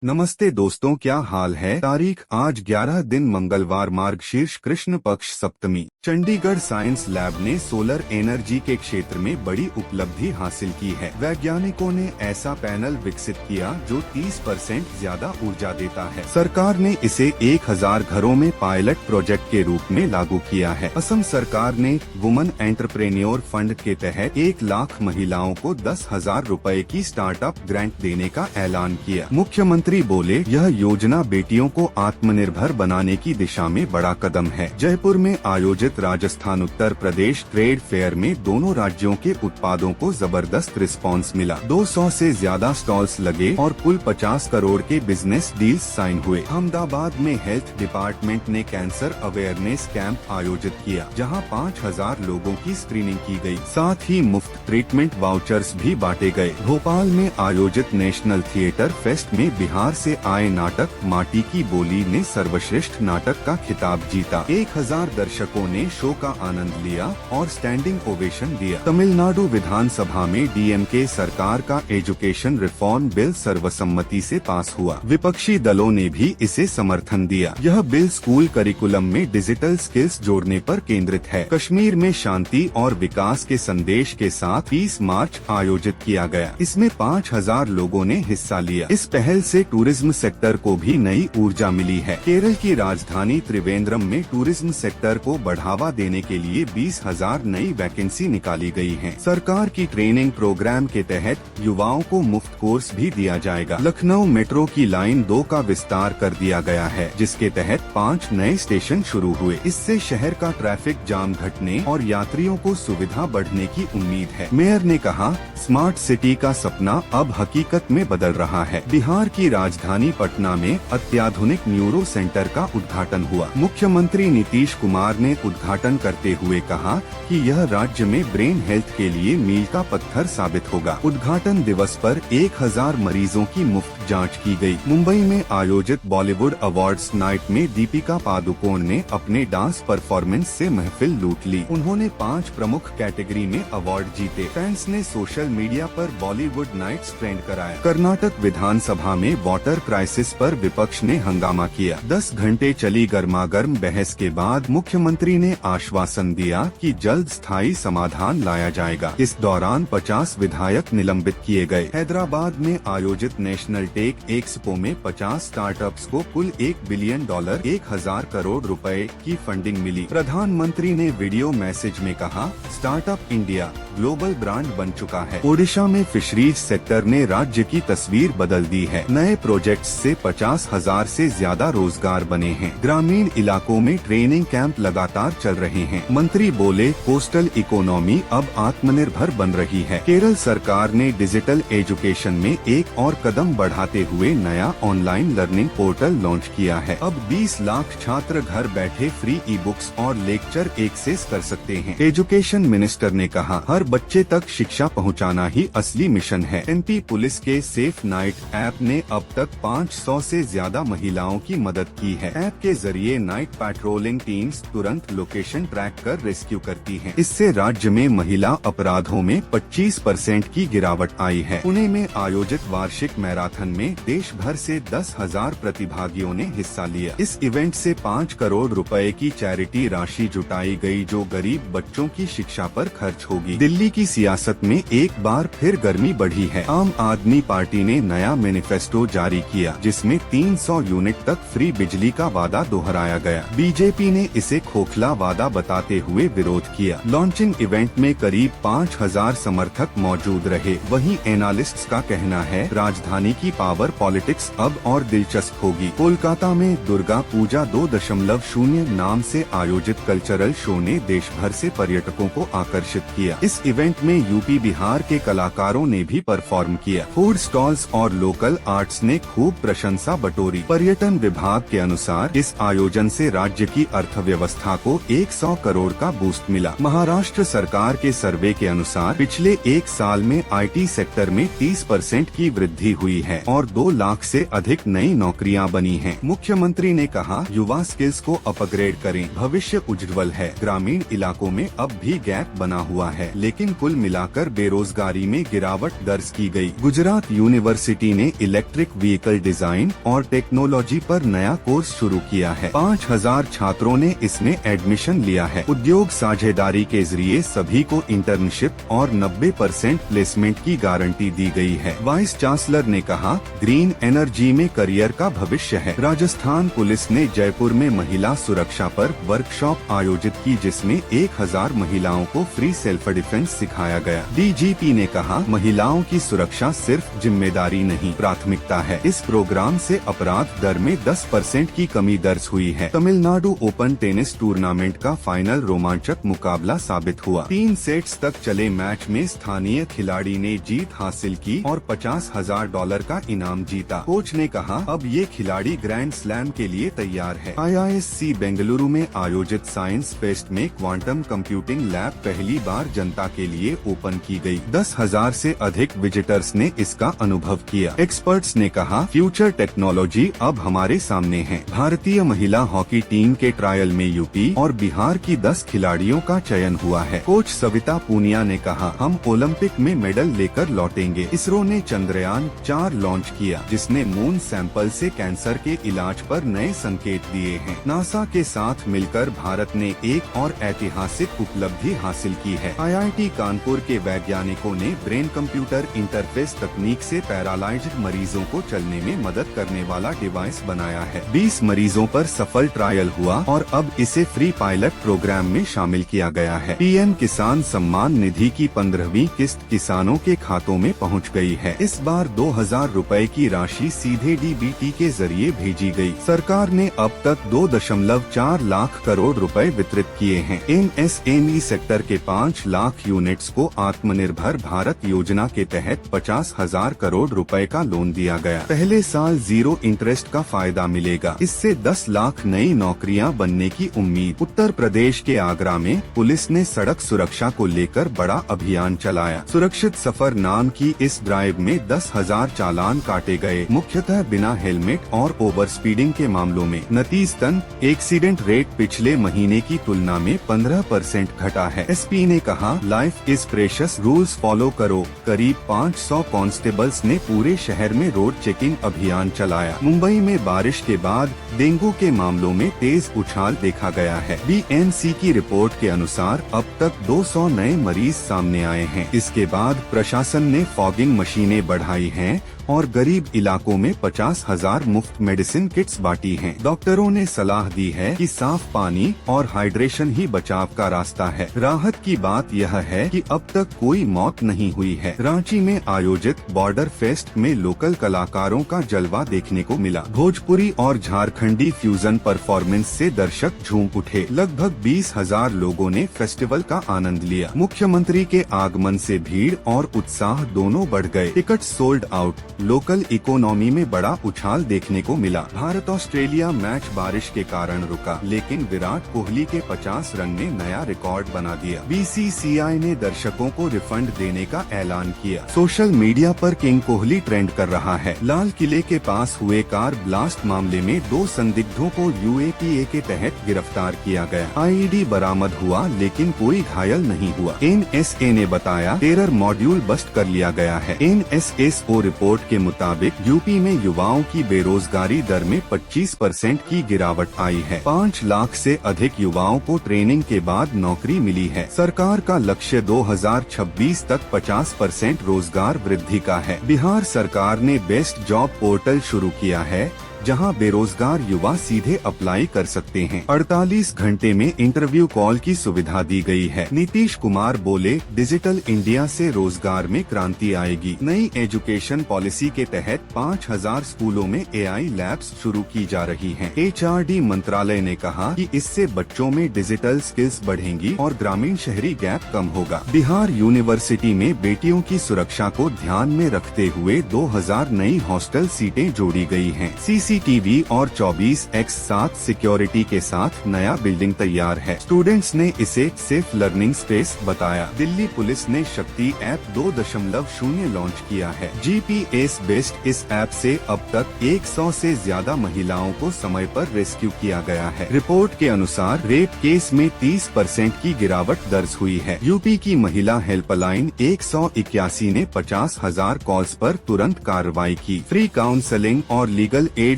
नमस्ते दोस्तों, क्या हाल है। तारीख आज 11 दिन मंगलवार, मार्गशीर्ष कृष्ण पक्ष सप्तमी। चंडीगढ़ साइंस लैब ने सोलर एनर्जी के क्षेत्र में बड़ी उपलब्धि हासिल की है। वैज्ञानिकों ने ऐसा पैनल विकसित किया जो 30% ज्यादा ऊर्जा देता है। सरकार ने इसे 1000 घरों में पायलट प्रोजेक्ट के रूप में लागू किया है। असम सरकार ने वुमन एंटरप्रेन्योर फंड के तहत 1 लाख महिलाओं को 10,000 रुपए की स्टार्टअप ग्रांट देने का ऐलान किया। मुख्यमंत्री बोले, यह योजना बेटियों को आत्मनिर्भर बनाने की दिशा में बड़ा कदम है। जयपुर में आयोजित राजस्थान उत्तर प्रदेश ट्रेड फेयर में दोनों राज्यों के उत्पादों को जबरदस्त रिस्पांस मिला। 200 से ज्यादा स्टॉल्स लगे और कुल 50 करोड़ के बिजनेस डील्स साइन हुए। अहमदाबाद में हेल्थ डिपार्टमेंट ने कैंसर अवेयरनेस कैंप आयोजित किया, जहां 5000 लोगों की स्क्रीनिंग की गई। साथ ही मुफ्त ट्रीटमेंट वाउचर्स भी बांटे गए। भोपाल में आयोजित नेशनल थिएटर फेस्ट में बिहार से आए नाटक माटी की बोली ने सर्वश्रेष्ठ नाटक का खिताब जीता। 1000 दर्शकों ने शो का आनंद लिया और स्टैंडिंग ओवेशन दिया। तमिलनाडु विधानसभा में डीएमके सरकार का एजुकेशन रिफॉर्म बिल सर्वसम्मति से पास हुआ। विपक्षी दलों ने भी इसे समर्थन दिया। यह बिल स्कूल करिकुलम में डिजिटल स्किल्स जोड़ने पर केंद्रित है। कश्मीर में शांति और विकास के संदेश के साथ 30 मार्च आयोजित किया गया। इसमें 5000 लोगों ने हिस्सा लिया। इस पहल से टूरिज्म सेक्टर को भी नई ऊर्जा मिली है। केरल की राजधानी त्रिवेंद्रम में टूरिज्म सेक्टर को बढ़ावा देने के लिए 20,000 नई वैकेंसी निकाली गई हैं। सरकार की ट्रेनिंग प्रोग्राम के तहत युवाओं को मुफ्त कोर्स भी दिया जाएगा। लखनऊ मेट्रो की लाइन 2 का विस्तार कर दिया गया है, जिसके तहत 5 नए स्टेशन शुरू हुए। इससे शहर का ट्रैफिक जाम घटने और यात्रियों को सुविधा बढ़ने की उम्मीद है। मेयर ने कहा, स्मार्ट सिटी का सपना अब हकीकत में बदल रहा है। बिहार की राजधानी पटना में अत्याधुनिक न्यूरो सेंटर का उद्घाटन हुआ। मुख्यमंत्री नीतीश कुमार ने उद्घाटन करते हुए कहा कि यह राज्य में ब्रेन हेल्थ के लिए मील का पत्थर साबित होगा। उद्घाटन दिवस पर 1000 मरीजों की मुफ्त जांच की गई। मुंबई में आयोजित बॉलीवुड अवार्ड्स नाइट में दीपिका पादुकोण ने अपने डांस परफॉर्मेंस से महफिल लूट ली। उन्होंने 5 प्रमुख कैटेगरी में अवार्ड जीते। फैंस ने सोशल मीडिया पर बॉलीवुड नाइट्स ट्रेंड कराया। कर्नाटक विधानसभा में वाटर क्राइसिस पर विपक्ष ने हंगामा किया। 10 घंटे चली गर्मागर्म बहस के बाद मुख्यमंत्री ने आश्वासन दिया कि जल्द स्थायी समाधान लाया जाएगा। इस दौरान 50 विधायक निलंबित किए गए। हैदराबाद में आयोजित नेशनल टेक एक्सपो में 50 स्टार्टअप्स को कुल $1 बिलियन 1000 करोड़ रुपए की फंडिंग मिली। प्रधानमंत्री ने वीडियो मैसेज में कहा, स्टार्टअप इंडिया ग्लोबल ब्रांड बन चुका है। ओडिशा में फिशरीज सेक्टर ने राज्य की तस्वीर बदल दी है। नए प्रोजेक्ट्स से 50,000 से ज्यादा रोजगार बने हैं। ग्रामीण इलाकों में ट्रेनिंग कैंप लगातार चल रहे हैं। मंत्री बोले, कोस्टल इकोनॉमी अब आत्मनिर्भर बन रही है। केरल सरकार ने डिजिटल एजुकेशन में एक और कदम बढ़ाते हुए नया ऑनलाइन लर्निंग पोर्टल लॉन्च किया है। अब 20 लाख छात्र घर बैठे फ्री ई बुक्स और लेक्चर एक्सेस कर सकते हैं। एजुकेशन मिनिस्टर ने कहा, हर बच्चे तक शिक्षा पहुंचाना ही असली मिशन है। एमपी पुलिस के सेफ नाइट ऐप ने अब तक 500 से ज्यादा महिलाओं की मदद की है। ऐप के जरिए नाइट पेट्रोलिंग टीम्स तुरंत लोकेशन ट्रैक कर रेस्क्यू करती हैं। इससे राज्य में महिला अपराधों में 25% की गिरावट आई है। पुणे में आयोजित वार्षिक मैराथन में देश भर से 10,000 प्रतिभागियों ने हिस्सा लिया। इस इवेंट से 5 करोड़ रुपए की चैरिटी राशि जुटाई गई, जो गरीब बच्चों की शिक्षा पर खर्च होगी। दिल्ली की सियासत में एक बार फिर गर्मी बढ़ी है। आम आदमी पार्टी ने नया मैनिफेस्टो जारी किया, जिसमें 300 यूनिट तक फ्री बिजली का वादा दोहराया गया। बीजेपी ने इसे खोखला वादा बताते हुए विरोध किया। लॉन्चिंग इवेंट में करीब 5000 समर्थक मौजूद रहे। वहीं एनालिस्ट्स का कहना है, राजधानी की पावर पॉलिटिक्स अब और दिलचस्प होगी। कोलकाता में दुर्गा पूजा 2.0 नाम से आयोजित कल्चरल शो ने देश भर से पर्यटकों को आकर्षित किया। इस इवेंट में यूपी बिहार के कलाकारों ने भी परफॉर्म किया। फूड स्टॉल्स और लोकल आर्ट्स ने खूब प्रशंसा बटोरी। पर्यटन विभाग के अनुसार इस आयोजन से राज्य की अर्थव्यवस्था को 100 करोड़ का बूस्ट मिला। महाराष्ट्र सरकार के सर्वे के अनुसार पिछले 1 साल में आईटी सेक्टर में 30% की वृद्धि हुई है और 2 लाख से अधिक नई नौकरियां बनी हैं। मुख्यमंत्री ने कहा, युवा स्किल्स को अपग्रेड करें, भविष्य उज्जवल है। ग्रामीण इलाकों में अब भी गैप बना हुआ है, लेकिन कुल मिलाकर बेरोजगारी में गिरावट दर्ज की गई। गुजरात यूनिवर्सिटी ने इलेक्ट्रिक इलेक्ट्रिक व्हीकल डिजाइन और टेक्नोलॉजी पर नया कोर्स शुरू किया है। 5000 छात्रों ने इसमें एडमिशन लिया है। उद्योग साझेदारी के जरिए सभी को इंटर्नशिप और 90% प्लेसमेंट की गारंटी दी गई है। वाइस चांसलर ने कहा, ग्रीन एनर्जी में करियर का भविष्य है। राजस्थान पुलिस ने जयपुर में महिला सुरक्षा पर वर्कशॉप आयोजित की, जिसमें 1000 महिलाओं को फ्री सेल्फ डिफेंस सिखाया गया। डीजीपी ने कहा, महिलाओं की सुरक्षा सिर्फ जिम्मेदारी नहीं, प्राथमिकता है। इस प्रोग्राम से अपराध दर में 10% की कमी दर्ज हुई है। तमिलनाडु ओपन टेनिस टूर्नामेंट का फाइनल रोमांचक मुकाबला साबित हुआ। 3 सेट्स तक चले मैच में स्थानीय खिलाड़ी ने जीत हासिल की और $50,000 का इनाम जीता। कोच ने कहा, अब ये खिलाड़ी ग्रैंड स्लैम के लिए तैयार है। IISc बेंगलुरु में आयोजित साइंस फेस्ट में क्वांटम कंप्यूटिंग लैब पहली बार जनता के लिए ओपन की गई। 10,000 से अधिक विजिटर्स ने इसका अनुभव किया। एक्सपर्ट्स ने कहा, फ्यूचर टेक्नोलॉजी अब हमारे सामने है। भारतीय महिला हॉकी टीम के ट्रायल में यूपी और बिहार की 10 खिलाड़ियों का चयन हुआ है। कोच सविता पूनिया ने कहा, हम ओलंपिक में मेडल लेकर लौटेंगे। इसरो ने चंद्रयान 4 लॉन्च किया, जिसने मून सैंपल से कैंसर के इलाज पर नए संकेत दिए हैं। नासा के साथ मिलकर भारत ने एक और ऐतिहासिक उपलब्धि हासिल की है। IIT कानपुर के वैज्ञानिकों ने ब्रेन कंप्यूटर इंटरफेस तकनीक से पैरालाइज्ड मरीजों को चलने में मदद करने वाला डिवाइस बनाया है। 20 मरीजों पर सफल ट्रायल हुआ और अब इसे फ्री पायलट प्रोग्राम में शामिल किया गया है। PM किसान सम्मान निधि की 15वीं किस्त किसानों के खातों में पहुंच गई है। इस बार 2000 रुपए की राशि सीधे DBT के जरिए भेजी गई। सरकार ने अब तक 2.4 लाख करोड़ रुपए वितरित किए हैं। MSME सेक्टर के 5 लाख यूनिट्स को आत्मनिर्भर भारत योजना के तहत 50,000 करोड़ रुपए का लोन दिया गया। पहले साल 0 इंटरेस्ट का फायदा मिलेगा। इससे 10 लाख नई नौकरियां बनने की उम्मीद। उत्तर प्रदेश के आगरा में पुलिस ने सड़क सुरक्षा को लेकर बड़ा अभियान चलाया। सुरक्षित सफर नाम की इस ड्राइव में 10,000 चालान काटे गए, मुख्यतः बिना हेलमेट और ओवर स्पीडिंग के मामलों में। नतीजतन एक्सीडेंट रेट पिछले महीने की तुलना में 15% घटा है। SP ने कहा, life is precious, rules follow करो। करीब 500 कांस्टेबल्स ने पूरे शहर में रोड चेकिंग अभियान चलाया। मुंबई में बारिश के बाद डेंगू के मामलों में तेज उछाल देखा गया है। BNC की रिपोर्ट के अनुसार अब तक 200 नए मरीज सामने आए हैं। इसके बाद प्रशासन ने फॉगिंग मशीनें बढ़ाई हैं और गरीब इलाकों में 50,000 मुफ्त मेडिसिन किट्स बांटी हैं। डॉक्टरों ने सलाह दी है कि साफ पानी और हाइड्रेशन ही बचाव का रास्ता है। राहत की बात यह है कि अब तक कोई मौत नहीं हुई है। रांची में आयोजित बॉर्डर फेस्ट में लोकल कलाकारों का जलवा देखने को मिला। भोजपुरी और झारखंडी फ्यूजन परफॉर्मेंस से दर्शक झूम उठे। लगभग 20,000 लोगों ने फेस्टिवल का आनंद लिया। मुख्यमंत्री के आगमन से भीड़ और उत्साह दोनों बढ़ गए। Ticket sold out. Local economy में बड़ा उछाल देखने को मिला। भारत ऑस्ट्रेलिया मैच बारिश के कारण रुका, लेकिन विराट कोहली के 50 रन ने नया रिकॉर्ड बना दिया। BCCI ने दर्शकों को रिफंड देने का ऐलान किया। सोशल मीडिया पर किंग कोहली ट्रेंड कर रहा है। लाल किले के पास हुए कार ब्लास्ट मामले में 2 संदिग्धों को UAPA के तहत गिरफ्तार किया गया। IED बरामद हुआ, लेकिन कोई घायल नहीं हुआ। NSA ने बताया, टेरर मॉड्यूल बस्ट कर लिया गया है। NSSO रिपोर्ट के मुताबिक यूपी में युवाओं की बेरोजगारी दर में 25% की गिरावट आई है। 5 लाख से अधिक युवाओं को ट्रेनिंग के बाद नौकरी मिली है। सरकार का लक्ष्य 2026 तक 50% रोजगार वृद्धि का है। बिहार सरकार ने बेस्ट जॉब पोर्टल शुरू किया है, जहां बेरोजगार युवा सीधे अप्लाई कर सकते हैं। 48 घंटे में इंटरव्यू कॉल की सुविधा दी गई है। नीतीश कुमार बोले, डिजिटल इंडिया से रोजगार में क्रांति आएगी। नई एजुकेशन पॉलिसी के तहत 5000 स्कूलों में AI लैब्स शुरू की जा रही हैं। HRD मंत्रालय ने कहा कि इससे बच्चों में डिजिटल स्किल्स बढ़ेंगी और ग्रामीण शहरी गैप कम होगा। बिहार यूनिवर्सिटी में बेटियों की सुरक्षा को ध्यान में रखते हुए 2000 नई हॉस्टल सीटें जोड़ी गई हैं। सीसीटीवी और 24x7 सिक्योरिटी के साथ नया बिल्डिंग तैयार है। स्टूडेंट्स ने इसे सेफ लर्निंग स्पेस बताया। दिल्ली पुलिस ने शक्ति ऐप 2.0 लॉन्च किया है। GPS बेस्ड इस ऐप से अब तक 100 से ज्यादा महिलाओं को समय पर रेस्क्यू किया गया है। रिपोर्ट के अनुसार रेप केस में 30% की गिरावट दर्ज हुई है। यूपी की महिला हेल्पलाइन 181 ने 50,000 कॉल्स पर तुरंत कार्रवाई की। फ्री काउंसलिंग और लीगल एड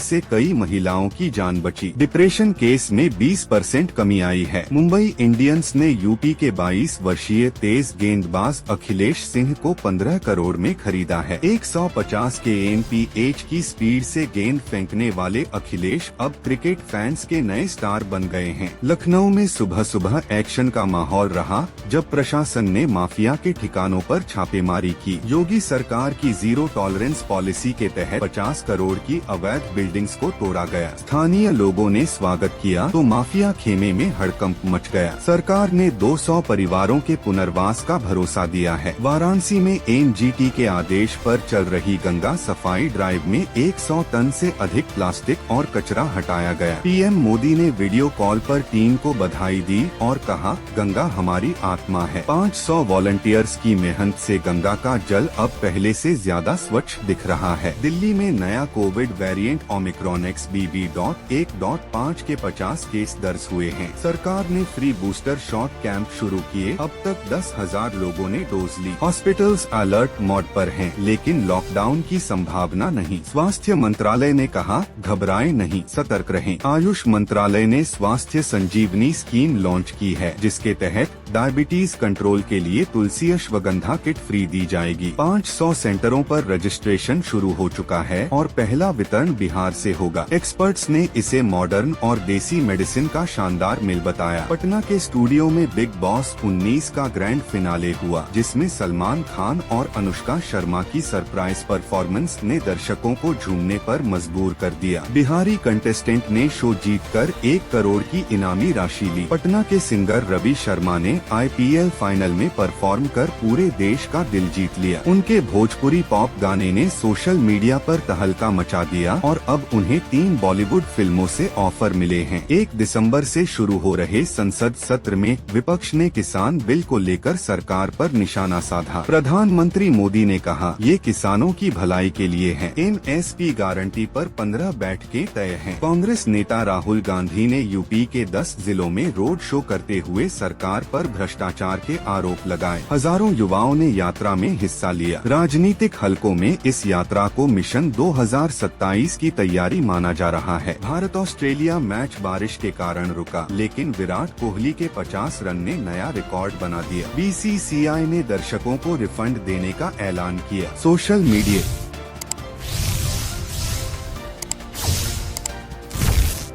से कई महिलाओं की जान बची। डिप्रेशन केस में 20% कमी आई है। मुंबई इंडियंस ने यूपी के 22 वर्षीय तेज गेंदबाज अखिलेश सिंह को 15 करोड़ में खरीदा है। 150 kmph की स्पीड से गेंद फेंकने वाले अखिलेश अब क्रिकेट फैंस के नए स्टार बन गए हैं। लखनऊ में सुबह सुबह एक्शन का माहौल रहा जब प्रशासन ने माफिया के ठिकानों पर छापेमारी की। योगी सरकार की जीरो टॉलरेंस पॉलिसी के तहत 50 करोड़ की अवैध बिल्डिंग्स को तोड़ा गया। स्थानीय लोगों ने स्वागत किया तो माफिया खेमे में हड़कंप मच गया। सरकार ने 200 परिवारों के पुनर्वास का भरोसा दिया है। वाराणसी में NGT के आदेश पर चल रही गंगा सफाई ड्राइव में 100 टन से अधिक प्लास्टिक और कचरा हटाया गया। PM मोदी ने वीडियो कॉल पर टीम को बधाई दी और कहा, गंगा हमारी आत्मा है। 500 वॉलंटियर्स की मेहनत से गंगा का जल अब पहले से ज्यादा स्वच्छ दिख रहा है। दिल्ली में नया कोविड वेरिएंट ओमिक्रॉन XBB.1.5 के 50 केस दर्ज हुए हैं। सरकार ने फ्री बूस्टर शॉट कैंप शुरू किए। अब तक 10,000 लोगों ने डोज ली। हॉस्पिटल्स अलर्ट मोड पर हैं, लेकिन लॉकडाउन की संभावना नहीं। स्वास्थ्य मंत्रालय ने कहा, घबराएं नहीं, सतर्क रहें। आयुष मंत्रालय ने स्वास्थ्य संजीवनी स्कीम लॉन्च की है, जिसके तहत डायबिटीज कंट्रोल के लिए तुलसी अश्वगंधा किट फ्री दी जाएगी। 500 सेंटरों पर रजिस्ट्रेशन शुरू हो चुका है और पहला वितरण बिहार से होगा। एक्सपर्ट्स ने इसे मॉडर्न और देसी मेडिसिन का शानदार मेल बताया। पटना के स्टूडियो में बिग बॉस 19 का ग्रैंड फिनाले हुआ, जिसमें सलमान खान और अनुष्का शर्मा की सरप्राइज परफॉर्मेंस ने दर्शकों को झूमने पर मजबूर कर दिया। बिहारी कंटेस्टेंट ने शो जीतकर 1 करोड़ की इनामी राशि ली। पटना के सिंगर रवि शर्मा ने IPL फाइनल में परफॉर्म कर पूरे देश का दिल जीत लिया। उनके भोजपुरी पॉप गाने ने सोशल मीडिया पर तहलका मचा दिया और अब उन्हें 3 बॉलीवुड फिल्मों से ऑफर मिले हैं। 1 दिसंबर से शुरू हो रहे संसद सत्र में विपक्ष ने किसान बिल को लेकर सरकार पर निशाना साधा। प्रधानमंत्री मोदी ने कहा, ये किसानों की भलाई के लिए है। MSP गारंटी पर 15 बैठकें तय हैं। कांग्रेस नेता राहुल गांधी ने यूपी के 10 जिलों में रोड शो करते हुए सरकार पर भ्रष्टाचार के आरोप लगाए। हजारों युवाओं ने यात्रा में हिस्सा लिया। राजनीतिक हलकों में इस यात्रा को मिशन 2027 की तैयारी माना जा रहा है। भारत ऑस्ट्रेलिया मैच बारिश के कारण रुका, लेकिन विराट कोहली के 50 रन ने नया रिकॉर्ड बना दिया। BCCI ने दर्शकों को रिफंड देने का ऐलान किया। Social media